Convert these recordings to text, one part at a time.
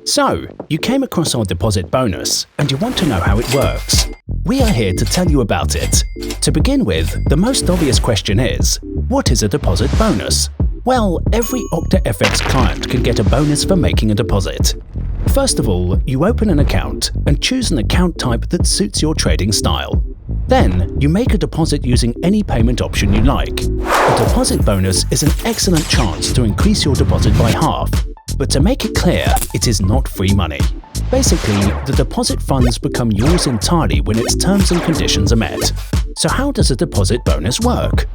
So, you came across our deposit bonus and you want to know how it works. We are here to tell you about it. To begin with, the most obvious question is, what is a deposit bonus? Well, every Octa FX client can get a bonus for making a deposit. First of all, you open an account and choose an account type that suits your trading style. Then, you make a deposit using any payment option you like. A deposit bonus is an excellent chance to increase your deposit by half. But to make it clear, it is not free money. Basically, the deposit funds become yours entirely when its terms and conditions are met. So how does a deposit bonus work?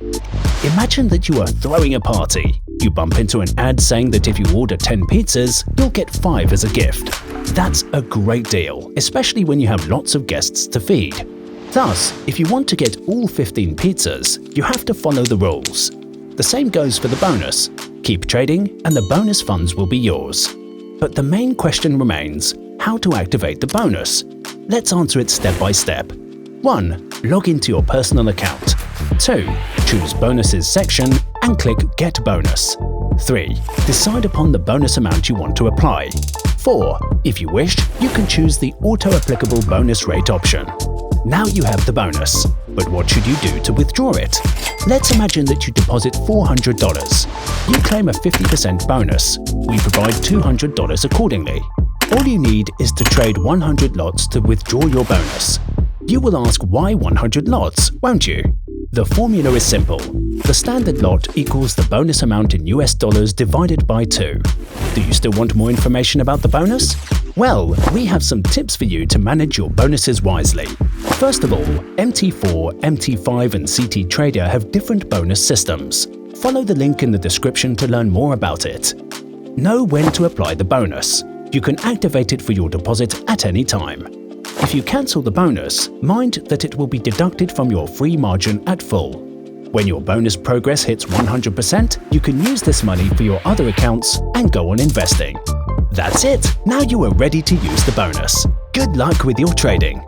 Imagine that you are throwing a party. You bump into an ad saying that if you order 10 pizzas, you'll get 5 as a gift. That's a great deal, especially when you have lots of guests to feed. Thus, if you want to get all 15 pizzas, you have to follow the rules. The same goes for the bonus. Keep trading and the bonus funds will be yours. But the main question remains, how to activate the bonus? Let's answer it step by step. 1. Log into your personal account. 2. Choose Bonuses section and click Get Bonus. 3. Decide upon the bonus amount you want to apply. 4. If you wish, you can choose the auto-applicable bonus rate option. Now you have the bonus, but what should you do to withdraw it? Let's imagine that you deposit $400. You claim a 50% bonus. We provide $200 accordingly. All you need is to trade 100 lots to withdraw your bonus. You will ask why 100 lots, won't you? The formula is simple. The standard lot equals the bonus amount in US dollars divided by 2. Do you still want more information about the bonus? Well, we have some tips for you to manage your bonuses wisely. First of all, MT4, MT5 and CT Trader have different bonus systems. Follow the link in the description to learn more about it. Know when to apply the bonus. You can activate it for your deposit at any time. If you cancel the bonus, mind that it will be deducted from your free margin at full. When your bonus progress hits 100%, you can use this money for your other accounts and go on investing. That's it! Now you are ready to use the bonus. Good luck with your trading!